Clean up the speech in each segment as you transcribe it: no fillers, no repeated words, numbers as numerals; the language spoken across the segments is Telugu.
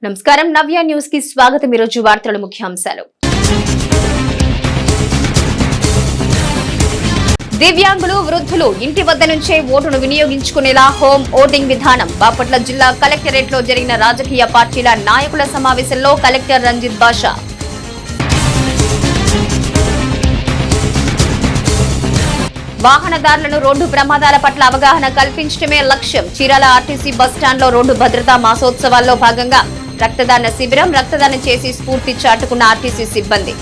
నమస్కారం నవ్య న్యూస్ కి స్వాగతం। ఈ రోజు వార్తల ముఖ్యాంశాలు। దివ్యాంగులు వృద్ధులు ఇంటి వద్ద నుంచే ఓటును వినియోగించుకునేలా హోమ్ ఓటింగ్ విధానం। బాపట్ల జిల్లా కలెక్టరేట్ లో జరిగిన రాజకీయ పార్టీల నాయకుల సమావేశంలో కలెక్టర్ రంజిత్ బాషా। వాహనదారులను రోడ్డు ప్రమాదాల పట్ల అవగాహన కల్పించడమే లక్ష్యం। చీరాల ఆర్టీసీ బస్టాండ్ లో రోడ్డు భద్రతా మాసోత్సవాల్లో భాగంగా రక్తదాన శిబిరం। రక్తదానం చేసి స్ఫూర్తి చాటుకున్న ఆర్టీసీ సిబ్బంది।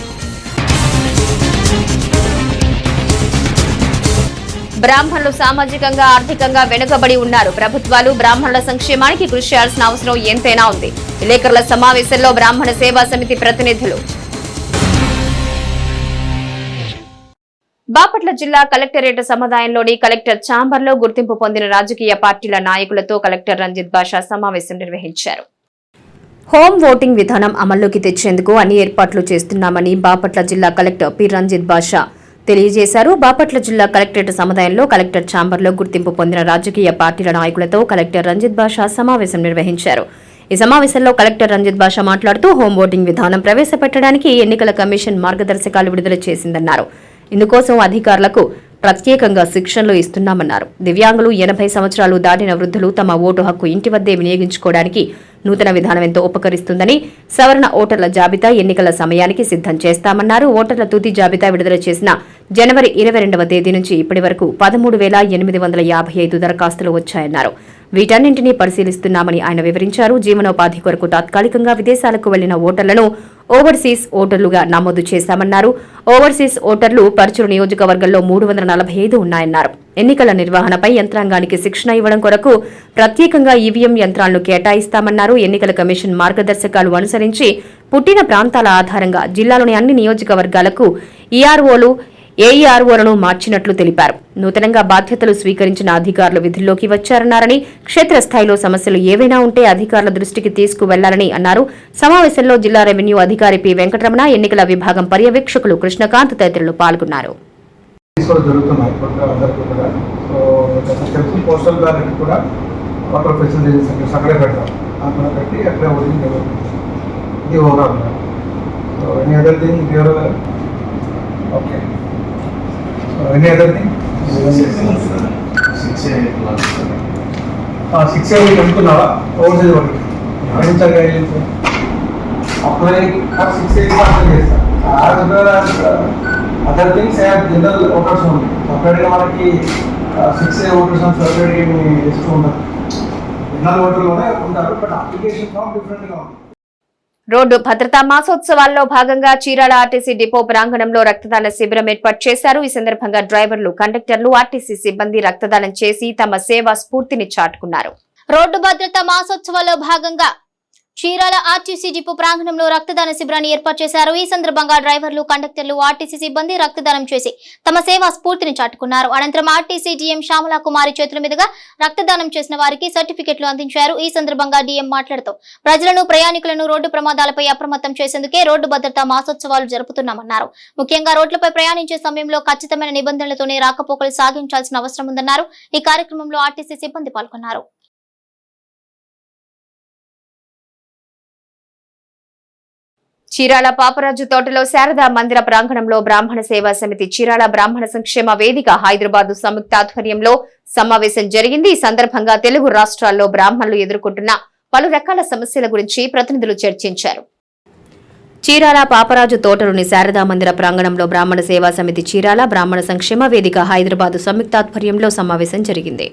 బ్రాహ్మణులు సామాజికంగా ఆర్థికంగా వెనుకబడి ఉన్నారు। ప్రభుత్వాలు బ్రాహ్మణుల సంక్షేమానికి కృషి చేయాల్సిన అవసరం ఎంతైనా ఉంది। విలేకరుల సమావేశంలో బ్రాహ్మణ సేవా సమితి ప్రతినిధులు। బాపట్ల జిల్లా కలెక్టరేట్ సముదాయంలోని కలెక్టర్ ఛాంబర్లో గుర్తింపు పొందిన రాజకీయ పార్టీల నాయకులతో కలెక్టర్ రంజిత్ బాషా సమావేశం నిర్వహించారు। హోమ్ ఓటింగ్ విధానం అమల్లోకి తెచ్చేందుకు అన్ని ఏర్పాట్లు చేస్తున్నామని బాపట్ల జిల్లా కలెక్టర్ పి రంజిత్ బాషా తెలియజేశారు। బాపట్ల జిల్లా కలెక్టరేట్ సముదాయంలో కలెక్టర్ ఛాంబర్లో గుర్తింపు పొందిన రాజకీయ పార్టీల నాయకులతో కలెక్టర్ రంజిత్ బాషా సమావేశం నిర్వహించారు। ఈ సమావేశంలో కలెక్టర్ రంజిత్ బాషా మాట్లాడుతూ హోమ్ ఓటింగ్ విధానం ప్రవేశపెట్టడానికి ఎన్నికల కమిషన్ మార్గదర్శకాలు విడుదల చేసిందన్నారు। ఇందుకోసం అధికారులకు ప్రత్యేకంగా శిక్షణలు ఇస్తున్నామన్నారు। దివ్యాంగులు 80 సంవత్సరాలు దాటిన వృద్ధులు తమ ఓటు హక్కు ఇంటి వద్దే వినియోగించుకోవడానికి నూతన విధానం ఎంతో ఉపకరిస్తుందని, సవరణ ఓటర్ల జాబితా ఎన్నికల సమయానికి సిద్ధం చేస్తామన్నారు। ఓటర్ల తుది జాబితా విడుదల చేసిన జనవరి 22వ తేదీ నుంచి ఇప్పటి వరకు 13,855 దరఖాస్తులు వచ్చాయన్నారు। వీటన్నింటినీ పరిశీలిస్తున్నామని ఆయన వివరించారు। జీవనోపాధి కొరకు తాత్కాలికంగా విదేశాలకు వెళ్లిన ఓటర్లను ఓవర్సీస్ ఓటర్లుగా నమోదు చేశామన్నారు। ఓవర్సీస్ ఓటర్లు పరుచూరు నియోజకవర్గంలో 345 ఉన్నాయన్నారు। ఎన్నికల నిర్వహణపై యంత్రాంగానికి శిక్షణ ఇవ్వడం కొరకు ప్రత్యేకంగా ఈవీఎం యంత్రాలను కేటాయిస్తామన్నారు। ఎన్నికల కమిషన్ మార్గదర్శకాలు అనుసరించి పుట్టిన ప్రాంతాల ఆధారంగా జిల్లాలోని అన్ని నియోజకవర్గాలకు ఈఆర్ఓలు ఏఈఆర్ఓలను మార్చినట్లు తెలిపారు। నూతనంగా బాధ్యతలు స్వీకరించిన అధికారులు విధుల్లోకి వచ్చారన్నారని, క్షేత్రస్థాయిలో సమస్యలు ఏవైనా ఉంటే అధికారుల దృష్టికి తీసుకువెళ్లాలని అన్నారు। సమావేశంలో జిల్లా రెవెన్యూ అధికారి పి వెంకటరమణ, ఎన్నికల విభాగం పర్యవేక్షకులు కృష్ణకాంత్ తదితరులు పాల్గొన్నారు। Any other thing? 6A అనుకున్నావా? ఓవర్సీస్ ఒకటి గమనించాలి। అప్లై 6A అప్లై చేస్తా। అదర్ థింగ్స్ జనరల్ ఓటర్స్ ఉంది, సపరేట్గా మనకి 6A ఓటర్స్ అని సపరేట్గా ఏమి లిస్ట్ ఉండదు। జనరల్ ఓటర్లోనే ఉంటారు, బట్ అప్లికేషన్ ఫామ్ డిఫరెంట్గా ఉంది। రోడ్డు భద్రతా మాసోత్సవాల్లో భాగంగా చీరాల ఆర్టీసీ డిపో ప్రాంగణంలో రక్తదాన శిబిరం ఏర్పాటు చేశారు। ఈ సందర్భంగా డ్రైవర్లు, కండక్టర్లు, ఆర్టీసీ సిబ్బంది రక్తదానం చేసి తమ సేవా స్ఫూర్తిని చాటుకున్నారు। రోడ్డు భద్రతా మాసోత్సవాల్లో భాగంగా చీరాల ఆర్టీసీ డిపో ప్రాంగణంలో రక్తదాన శిబిరాన్ని ఏర్పాటు చేశారు। ఈ సందర్భంగా డ్రైవర్లు, కండక్టర్లు, ఆర్టీసీ సిబ్బంది రక్తదానం చేసి తమ సేవా స్ఫూర్తిని చాటుకున్నారు। అనంతరం ఆర్టీసీ డీఎం శ్యామలా కుమారి చేతుల మీదుగా రక్తదానం చేసిన వారికి సర్టిఫికెట్లు అందించారు। ఈ సందర్భంగా డీఎం మాట్లాడుతూ ప్రజలను, ప్రయాణికులను రోడ్డు ప్రమాదాలపై అప్రమత్తం చేసేందుకే రోడ్డు భద్రతా మాసోత్సవాలు జరుపుతున్నామన్నారు। ముఖ్యంగా రోడ్లపై ప్రయాణించే సమయంలో ఖచ్చితమైన నిబంధనలతోనే రాకపోకలు సాగించాల్సిన అవసరం ఉందన్నారు। ఈ కార్యక్రమంలో ఆర్టీసీ సిబ్బంది పాల్గొన్నారు। చీరాల పాపరాజు తోటలో శారదా మందిర ప్రాంగణంలో బ్రాహ్మణ సేవా సమితి, చీరాల బ్రాహ్మణ సంక్షేమ వేదిక, హైదరాబాద్ సంయుక్త ఆధ్వర్యంలో సమావేశం జరిగింది। ఈ సందర్భంగా తెలుగు రాష్ట్రాల్లో బ్రాహ్మణులు ఎదుర్కొంటున్న పలు రకాల సమస్యల గురించి ప్రతినిధులు చర్చించారు। చీరాల పాపరాజు తోటలోని శారదా మందిర ప్రాంగణంలో బ్రాహ్మణ సేవా సమితి, చీరాల బ్రాహ్మణ సంక్షేమ వేదిక, హైదరాబాద్ సంయుక్త ఆధ్వర్యంలో సమావేశం జరిగింది।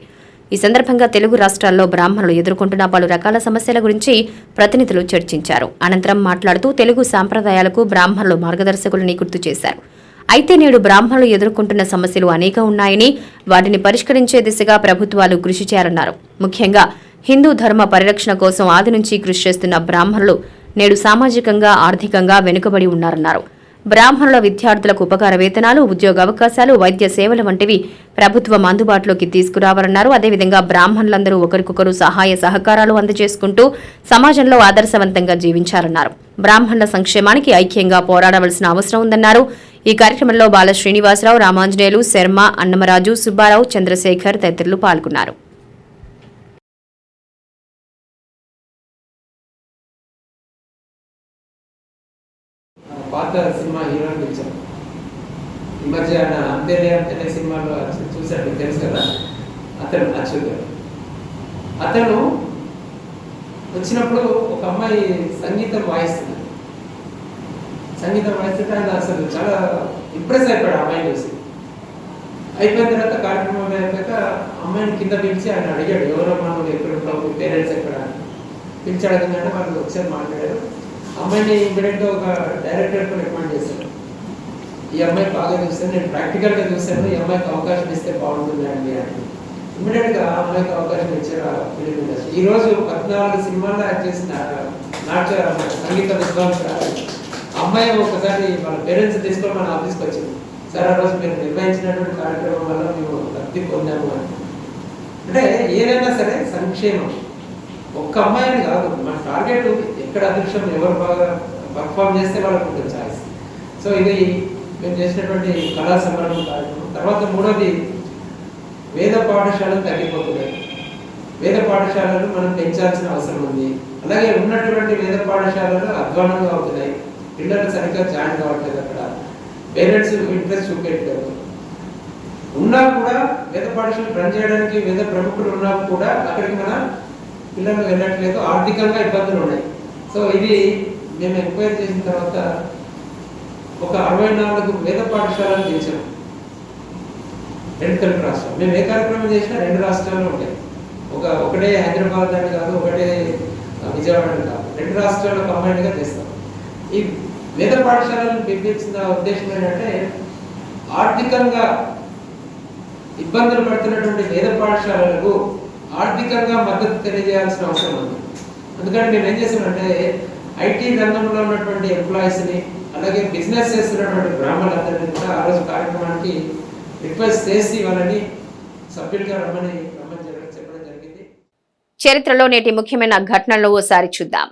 ఈ సందర్భంగా తెలుగు రాష్ట్రాల్లో బ్రాహ్మణులు ఎదుర్కొంటున్న పలు రకాల సమస్యల గురించి ప్రతినిధులు చర్చించారు। అనంతరం మాట్లాడుతూ తెలుగు సాంప్రదాయాలకు బ్రాహ్మణులు మార్గదర్శకులని గుర్తు చేశారు। అయితే నేడు బ్రాహ్మణులు ఎదుర్కొంటున్న సమస్యలు అనేక ఉన్నాయని, వాటిని పరిష్కరించే దిశగా ప్రభుత్వాలు కృషి చేయాలన్నారు। ముఖ్యంగా హిందూ ధర్మ పరిరక్షణ కోసం ఆది నుంచి కృషి చేస్తున్న బ్రాహ్మణులు నేడు సామాజికంగా, ఆర్థికంగా వెనుకబడి ఉన్నారన్నారు। బ్రాహ్మణుల విద్యార్థులకు ఉపకార వేతనాలు, ఉద్యోగ అవకాశాలు, వైద్య సేవలు వంటివి ప్రభుత్వం అందుబాటులోకి తీసుకురావాలన్నారు। అదేవిధంగా బ్రాహ్మణులందరూ ఒకరికొకరు సహాయ సహకారాలు అందజేసుకుంటూ సమాజంలో ఆదర్శవంతంగా జీవించాలన్నారు। బ్రాహ్మణుల సంక్షేమానికి ఐక్యంగా పోరాడవలసిన అవసరం ఉందన్నారు। ఈ కార్యక్రమంలో బాల శ్రీనివాసరావు, రామాంజనేయులు, శర్మ, అన్నమరాజు, సుబ్బారావు, చంద్రశేఖర్ తదితరులు పాల్గొన్నారు। పాత సినిమా హీరోని పిలిచాం. ఈ మధ్య అంతేలే అంతేలే సినిమాలో చూసాడు, తెలుసు కదా, అతను అచ్యుత్ గారు. అతను వచ్చినప్పుడు ఒక అమ్మాయి సంగీతం వాయిస్తుంది. సంగీతం వాయిస్తుంటే ఆయన అసలు చాలా ఇంప్రెస్ అయిపోయాడు అమ్మాయిని చూసి. అయిపోయిన తర్వాత కార్యక్రమం అయిపోయాక అమ్మాయిని కింద పిలిచి ఆయన అడిగాడు, ఎవరమ్మా నువ్వు ఎక్కడ పేరెంట్స్ ఎక్కడ పిలిచి అడగంగానే వాళ్ళు వచ్చారు, మాట్లాడారు. అమ్మాయిని ఇమీడియట్గా ఒక డైరెక్టర్తో రికమెండ్ చేశారు. ఈ అమ్మాయి బాగా చూస్తాను, నేను ప్రాక్టికల్గా చూశాను, ఈ అమ్మాయికి అవకాశం ఇస్తే బాగుంటుంది అండి అని. ఇమీడియట్గా ఆ అమ్మాయికి అవకాశం ఇచ్చారు ఆ ఫిలిం ఇండస్ట్రీ. ఈరోజు 14 సినిమాల్లో యాక్ట్ చేసిన నాట్య సంగీత విద్వాంసురాలు అమ్మాయి ఒకసారి వాళ్ళ పేరెంట్స్ తీసుకొని మన ఆఫీస్కి వచ్చింది. సార్ ఆ రోజు మీరు నిర్వహించినటువంటి కార్యక్రమం వల్ల మేము లబ్ధి పొందాము అని. అంటే ఏదైనా సరే సంక్షేమం ఒక్క అమ్మాయిని కాదు, మన టార్గెట్ ఎక్కడ అదృష్టం ఎవరు బాగా పర్ఫామ్ చేస్తే వాళ్ళకు ఉంటుంది ఛాయిస్. సో ఇది మేము చేసినటువంటి కళా సంబరం కార్యక్రమం. తర్వాత మూడోది, వేద పాఠశాలలు తగ్గిపోతున్నాయి. వేద పాఠశాలలు మనం పెంచాల్సిన అవసరం ఉంది. అలాగే ఉన్నటువంటి వేద పాఠశాలలు అధ్వానంగా అవుతున్నాయి. పిల్లలు సరిగ్గా జాయిన్ కావట్లేదు, అక్కడ పేరెంట్స్ ఇంట్రెస్ట్ చూపెట్టలేదు. ఉన్నా కూడా వేద పాఠశాలలు రన్ చేయడానికి వేద ప్రముఖులు ఉన్నా కూడా అక్కడికి మన పిల్లలు వెళ్ళట్లేదు, ఆర్థికంగా ఇబ్బందులు ఉన్నాయి. సో ఇది మేము ఎంక్వైరీ చేసిన తర్వాత ఒక 64 వేద పాఠశాలలు చేసాం 2 తెలుగు రాష్ట్రాలు. మేము ఏ కార్యక్రమం చేసినా 2 రాష్ట్రాల్లో ఉంటాయి. ఒకటే హైదరాబాద్ అని కాదు, ఒకటే విజయవాడ అని కాదు, 2 రాష్ట్రాల్లో కంబైన్డ్గా చేస్తాం. ఈ వేద పాఠశాలను పిలిపించిన ఉద్దేశం ఏంటంటే, ఆర్థికంగా ఇబ్బందులు పడుతున్నటువంటి వేద పాఠశాలలకు ఆర్థికంగా మద్దతు తెలియజేయాల్సిన అవసరం ఉంది. అందుకని మేము ఏం చేసామంటే, ఐటీ రంగంలో ఉన్నటువంటి ఎంప్లాయీస్ని, అలాగే బిజినెస్ చేస్తున్నటువంటి బ్రాహ్మణులందరినీ కూడా ఆ రోజు కార్యక్రమానికి రిక్వెస్ట్ చేసి వాళ్ళని సభ్యులుగా రమ్మని చెప్పడం జరిగింది. చరిత్రలో నేటి ముఖ్యమైన ఘటనలను ఓసారి చూద్దాం.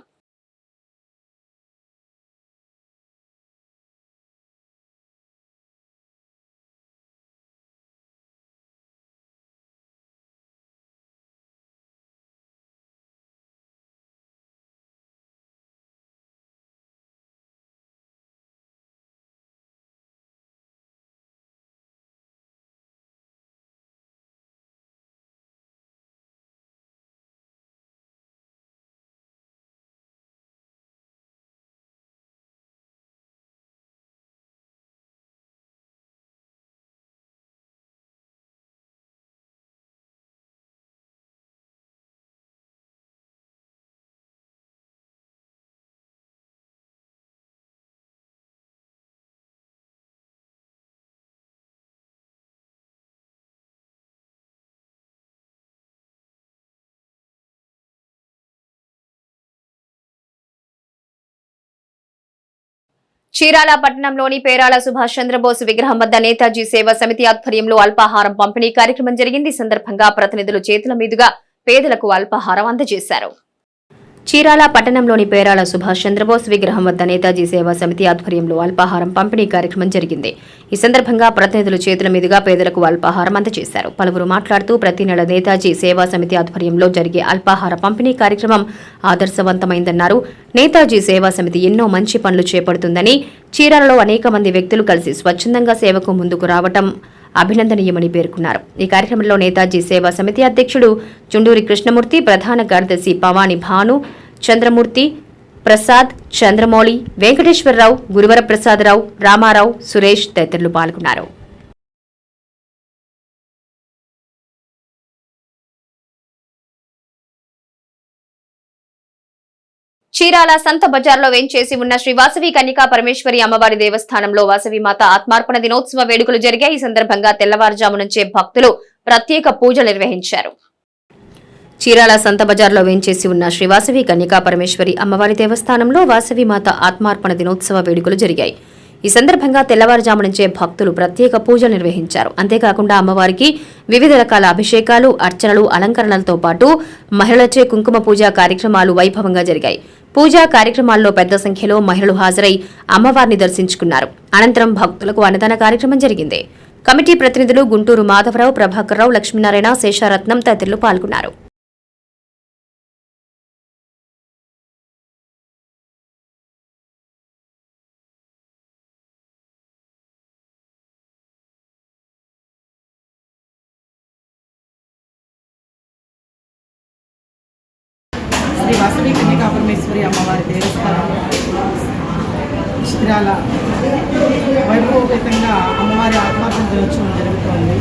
చీరాల పట్టణంలోని పేరాల సుభాష్ చంద్రబోస్ విగ్రహం వద్ద నేతాజీ సేవా సమితి ఆధ్వర్యంలో అల్పాహారం పంపిణీ కార్యక్రమం జరిగింది. ఈ సందర్భంగా ప్రతినిధులు చేతుల మీదుగా పేదలకు అల్పాహారం అందజేశారు. చీరాల పట్టణంలోని పేరాల సుభాష్ చంద్రబోస్ విగ్రహం వద్ద నేతాజీ సేవా సమితి ఆధ్వర్యంలో అల్పాహారం పంపిణీ కార్యక్రమం జరిగింది. ఈ సందర్భంగా ప్రతినిధులు చేతుల మీదుగా పేదలకు అల్పాహారం అందజేశారు. పలువురు మాట్లాడుతూ ప్రతి నెల నేతాజీ సేవా సమితి ఆధ్వర్యంలో జరిగే అల్పాహార పంపిణీ కార్యక్రమం ఆదర్శవంతమైందన్నారు. నేతాజీ సేవా సమితి ఎన్నో మంచి పనులు చేపడుతుందని, చీరాలలో అనేక మంది వ్యక్తులు కలిసి స్వచ్ఛందంగా సేవకు ముందుకు రావటం అభినందనీయమని పేర్కొన్నారు. ఈ కార్యక్రమంలో నేతాజీ సేవా సమితి అధ్యక్షుడు చుండూరి కృష్ణమూర్తి, ప్రధాన కార్యదర్శి పవాని భాను, చంద్రమూర్తి, ప్రసాద్, చంద్రమౌళి, వెంకటేశ్వరరావు, గురువర ప్రసాదరావు, రామారావు, సురేష్ తదితరులు పాల్గొన్నారు. చీరాల సంత బజార్లో వేంచేసి ఉన్న శ్రీ వాసవి కన్యకా పరమేశ్వరి అమ్మవారి దేవస్థానంలో వాసవి మాత ఆత్మార్పణ దినోత్సవ వేడుకలు జరిగాయి. ఈ సందర్భంగా తెల్లవారుజాము నుంచే భక్తులు ప్రత్యేక పూజలు నిర్వహించారు. చీరాల సంత బజార్లో వేంచేసి ఉన్న శ్రీ వాసవి కన్యకా పరమేశ్వరి అమ్మవారి దేవస్థానంలో వాసవి మాత ఆత్మార్పణ దినోత్సవ వేడుకలు జరిగాయి. ఈ సందర్భంగా తెల్లవారుజాము నుంచే భక్తులు ప్రత్యేక పూజలు నిర్వహించారు. అంతేకాకుండా అమ్మవారికి వివిధ రకాల అభిషేకాలు, అర్చనలు, అలంకరణలతో పాటు మహిళలచే కుంకుమ పూజా కార్యక్రమాలు వైభవంగా జరిగాయి. పూజా కార్యక్రమాల్లో పెద్ద సంఖ్యలో మహిళలు హాజరై అమ్మవారిని దర్శించుకున్నారు. అనంతరం భక్తులకు అన్నదాన కార్యక్రమం జరిగింది. కమిటీ ప్రతినిధులు గుంటూరు మాధవరావు, ప్రభాకర్రావు, లక్ష్మీనారాయణ, శేషారత్నం తదితరులు పాల్గొన్నారు. కన్యకాపరమేశ్వరి అమ్మవారి దేవస్థానం చీరాల వైభవపేతంగా అమ్మవారి ఆత్మార్థం దినోత్సవం జరుగుతోంది.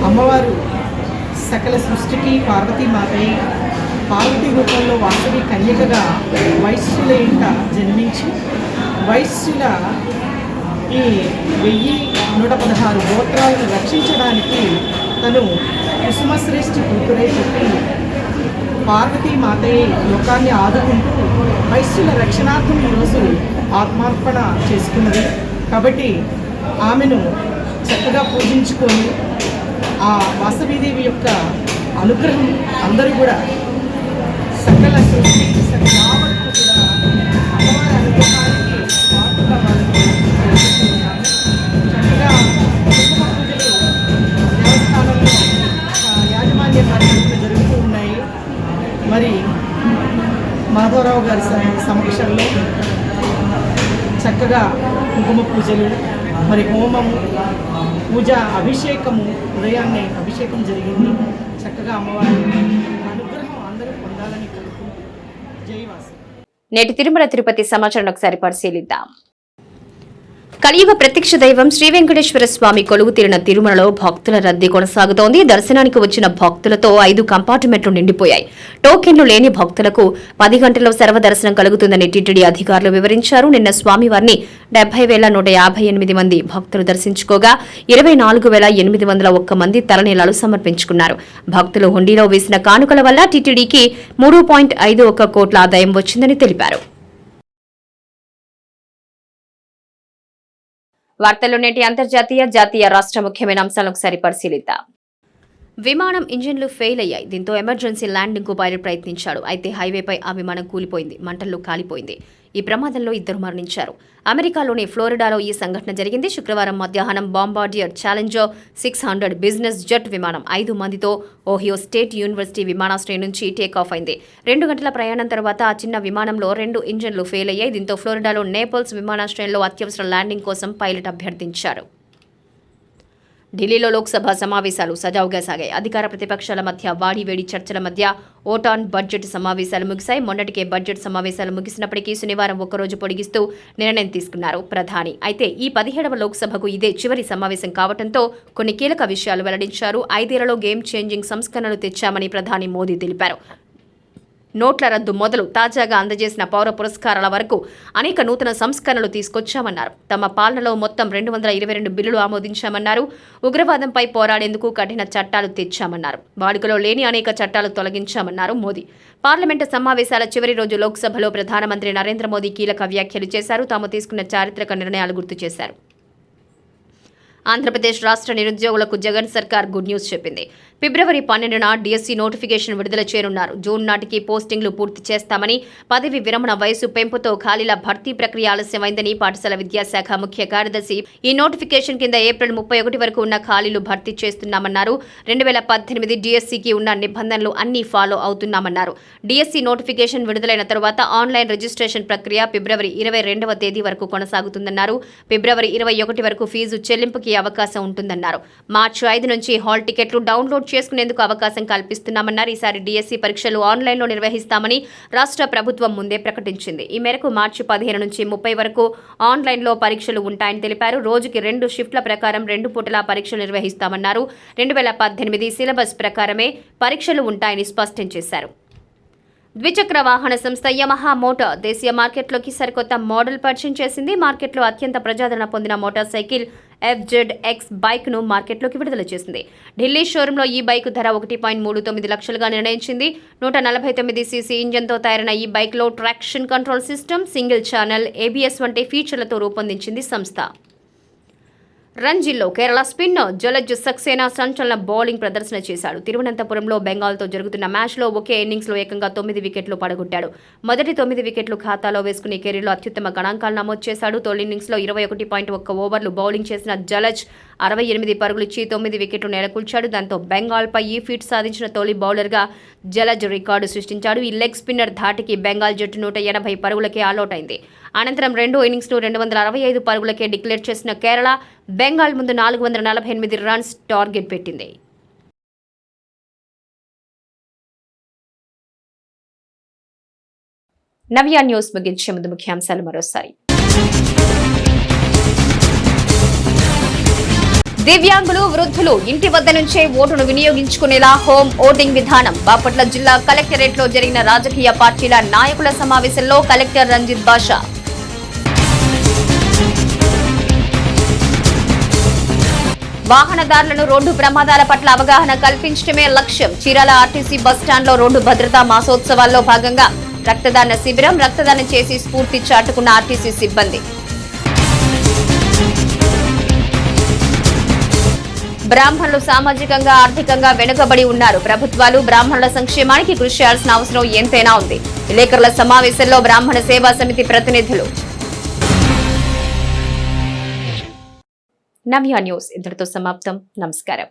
అమ్మవారు సకల సృష్టికి పార్వతీమాతయ్య పార్వతీ రూపంలో వాసవి కన్యకగా వైశ్యుల ఇంట జన్మించి వైశ్యుల ఈ 1116 గోత్రాలను రక్షించడానికి తను కుసుమశ్రేష్ఠి కూతురై పుట్టి పార్వతీమాతయ్య లోకాన్ని ఆదుకుంటూ వైశ్యుల రక్షణార్థం ఈరోజు ఆత్మార్పణ చేసుకున్నది. కాబట్టి ఆమెను చక్కగా పూజించుకొని ఆ వాసవీదేవి యొక్క అనుగ్రహం అందరూ కూడా సకల సృష్టి యావత్తు కూడా అమ్మవారి అనుగ్రహానికి పాత్రలు అవ్వాలని కోరుకుంటున్నాను. చక్కగా కుంకుమ పూజలు దేవస్థానంలో యాజమాన్య పద్ధతులు జరుగుతూ ఉన్నాయి. మరి మాధవరావు గారి సమక్షంలో చక్కగా కుంకుమ పూజలు, మరి హోమము, పూజ, అభిషేకము, ఉదయాన్నే అభిషేకం జరిగింది. చక్కగా అమ్మవారి అనుగ్రహం అందరూ పొందాలని కోరుకుంటూ జైవాసు. నేటి తిరుమల తిరుపతి సమాచారం ఒకసారి పరిశీలిద్దాం. కలియుగ ప్రత్యక్ష దైవం శ్రీ వెంకటేశ్వర స్వామి కొలువు తీరిన తిరుమలలో భక్తుల రద్దీ కొనసాగుతోంది. దర్శనానికి వచ్చిన భక్తులతో 5 కంపార్ట్మెంట్లు నిండిపోయాయి. టోకెన్లు లేని భక్తులకు 10 గంటల్లో సర్వదర్శనం కలుగుతుందని టీటీడీ అధికారులు వివరించారు. నిన్న స్వామివారిని 70,158 మంది భక్తులు దర్శించుకోగా 24,801 మంది తలనీలాలు సమర్పించుకున్నారు. భక్తులు హుండీలో వేసిన కానుకల వల్ల టీటీడీకి 3.51 కోట్ల ఆదాయం వచ్చిందని తెలిపారు. వార్తల్లో నేటి అంతర్జాతీయ, జాతీయ, రాష్ట్ర ముఖ్యమైన అంశాలను ఒకసారి పరిశీలిద్దాం. విమానం ఇంజిన్లు ఫెయిల్ అయ్యాయి. దీంతో ఎమర్జెన్సీ ల్యాండింగ్ కు పైలట్ ప్రయత్నించాడు. అయితే హైవేపై ఆ విమానం కూలిపోయింది. మంటల్లో కాలిపోయింది. ఈ ప్రమాదంలో 2 మరణించారు. అమెరికాలోని ఫ్లోరిడాలో ఈ సంఘటన జరిగింది. శుక్రవారం మధ్యాహ్నం బాంబార్డియర్ ఛాలెంజర్ 600 బిజినెస్ జెట్ విమానం 5 మందితో ఓహియో స్టేట్ యూనివర్సిటీ విమానాశ్రయం నుంచి టేకాఫ్ అయింది. 2 గంటల ప్రయాణం తర్వాత ఆ చిన్న విమానంలో 2 ఇంజన్లు ఫెయిల్ అయ్యాయి. దీంతో ఫ్లోరిడాలో నేపల్స్ విమానాశ్రయంలో అత్యవసర ల్యాండింగ్ కోసం పైలట్ అభ్యర్థించారు. ఢిల్లీలో లోక్సభ సమావేశాలు సజావుగా సాగాయి. అధికార ప్రతిపక్షాల మధ్య వాడివేడి చర్చల మధ్య ఓటాన్ బడ్జెట్ సమావేశాలు ముగిశాయి. మొన్నటికే బడ్జెట్ సమావేశాలు ముగిసినప్పటికీ శనివారం ఒక్కరోజు పొడిగిస్తూ నిర్ణయం తీసుకున్నారు ప్రధాని. అయితే ఈ 17వ లోక్సభకు ఇదే చివరి సమావేశం కావడంతో కొన్ని కీలక విషయాలు వెల్లడించారు. 5 ఏళ్లలో గేమ్ చేంజింగ్ సంస్కరణలు తెచ్చామని ప్రధాని మోదీ తెలిపారు. నోట్ల రద్దు మొదలు తాజాగా అందజేసిన పౌర పురస్కారాల వరకు అనేక నూతన సంస్కరణలు తీసుకొచ్చామన్నారు. తమ పాలనలో మొత్తం 222 బిల్లులు ఆమోదించామన్నారు. ఉగ్రవాదంపై పోరాడేందుకు కఠిన చట్టాలు తెచ్చామన్నారు. వాడుకలో లేని అనేక చట్టాలు తొలగించామన్నారు మోదీ. పార్లమెంటు సమావేశాల చివరి రోజు లోక్సభలో ప్రధానమంత్రి నరేంద్ర మోదీ కీలక వ్యాఖ్యలు చేశారు. తాము తీసుకున్న చారిత్రక నిర్ణయాలు గుర్తు చేశారు. ఆంధ్రప్రదేశ్ రాష్ట్ర నిరుద్యోగులకు జగన్ సర్కార్ గుడ్ న్యూస్ చెప్పింది. ఫిబ్రవరి 12న డిఎస్సీ నోటిఫికేషన్ విడుదల చేయనున్నారు. జూన్ నాటికి పోస్టింగ్లు పూర్తి చేస్తామని, పదవి విరమణ వయసు పెంపుతో ఖాళీల భర్తీ ప్రక్రియ ఆలస్యమైందని పాఠశాల విద్యాశాఖ ముఖ్య కార్యదర్శి ఈ నోటిఫికేషన్ కింద ఏప్రిల్ 31 వరకు ఉన్న ఖాళీలు భర్తీ చేస్తున్నామన్నారు. 2018 డిఎస్సీకి ఉన్న నిబంధనలు అన్ని ఫాలో అవుతున్నామన్నారు. డిఎస్సీ నోటిఫికేషన్ విడుదలైన తరువాత ఆన్లైన్ రిజిస్ట్రేషన్ ప్రక్రియ ఫిబ్రవరి 22వ తేదీ వరకు కొనసాగుతుందన్నారు. ఫిబ్రవరి 21 వరకు ఫీజు చెల్లింపుకి అవకాశం ఉంటుందన్నారు. మార్చి 5 నుంచి హాల్ టికెట్లు డౌన్లోడ్ చేసుకునేందుకు అవకాశం కల్పిస్తున్నామన్నారు. ఈసారి డిఎస్సీ పరీక్షలు ఆన్లైన్లో నిర్వహిస్తామని రాష్ట్ర ప్రభుత్వం ముందే ప్రకటించింది. ఈ మేరకు మార్చి 15 నుంచి 30 వరకు ఆన్లైన్లో పరీక్షలు ఉంటాయని తెలిపారు. రోజుకి 2 షిఫ్ట్ల ప్రకారం 2 పూటల పరీక్షలు నిర్వహిస్తామన్నారు. 2018 సిలబస్ ప్రకారమే పరీక్షలు ఉంటాయని స్పష్టం చేశారు. ద్విచక్ర వాహన సంస్థ యమహా మోటార్ దేశీయ మార్కెట్లోకి సరికొత్త మోడల్ పరిచయం చేసింది. మార్కెట్లో అత్యంత ప్రజాదరణ పొందిన మోటార్ సైకిల్ FZX బైక్ను మార్కెట్లోకి విడుదల చేసింది. ఢిల్లీ షోరూంలో ఈ బైక్ ధర 1.39 లక్షలుగా నిర్ణయించింది. 149 సీసీ ఇంజన్తో తయారైన ఈ బైక్లో traction control system, single channel ABS వంటి ఫీచర్లతో రూపొందించింది సంస్థ. రంజీల్లో కేరళ స్పిన్నర్ జలజ్ సక్సేనా సంచలన బౌలింగ్ ప్రదర్శన చేశాడు. తిరువనంతపురంలో బెంగాల్తో జరుగుతున్న మ్యాచ్లో ఒకే ఇన్నింగ్స్లో ఏకంగా 9 వికెట్లు పడగొట్టాడు. మొదటి 9 వికెట్లు ఖాతాలో వేసుకుని కెరీర్లో అత్యుత్తమ గణాంకాలు నమోదు చేశాడు. తొలి ఇన్నింగ్స్లో 21.1 ఓవర్లు బౌలింగ్ చేసిన జలజ్ 68 పరుగులిచ్చి 9 వికెట్లు నేలకూల్చాడు. దాంతో బెంగాల్పై ఈ ఫీట్ సాధించిన తొలి బౌలర్గా జలజ్ రికార్డు సృష్టించాడు. ఈ లెగ్ స్పిన్నర్ ధాటికి బెంగాల్ జట్టు 180 పరుగులకే ఆలౌట్ అయింది. అనంతరం రెండో ఇన్నింగ్స్ను 265 పరుగులకే డిక్లేర్ చేసిన కేరళ బెంగాల్ ముందు 448 రన్స్ టార్గెట్ పెట్టింది. నవ్య న్యూస్ ముగించే ముందు ముఖ్యాంశాలు మరోసారి. దివ్యాంగులు, వృద్ధులు ఇంటి వద్ద నుంచే ఓటును వినియోగించుకునేలా హోమ్ ఓటింగ్ విధానం. బాపట్ల జిల్లా కలెక్టరేట్ లో జరిగిన రాజకీయ పార్టీల నాయకుల సమావేశంలో కలెక్టర్ రంజిత్ బాషా. వాహనదారులను రోడ్డు ప్రమాదాల పట్ల అవగాహన కల్పించడమే లక్ష్యం. చీరాల ఆర్టీసీ బస్టాండ్లో రోడ్డు భద్రతా మాసోత్సవాల్లో భాగంగా రక్తదాన శిబిరం. రక్తదానం చేసి స్ఫూర్తి చాటుకున్న ఆర్టీసీ సిబ్బంది. బ్రాహ్మణులు సామాజికంగా, ఆర్థికంగా వెనుకబడి ఉన్నారు. ప్రభుత్వాలు బ్రాహ్మణుల సంక్షేమానికి కృషి చేయాల్సిన అవసరం ఎంతైనా ఉంది. విలేకరుల సమావేశంలో బ్రాహ్మణ సేవా సమితి ప్రతినిధులు. నవ్య న్యూస్ ఇంతటితో సమాప్తం. నమస్కారం.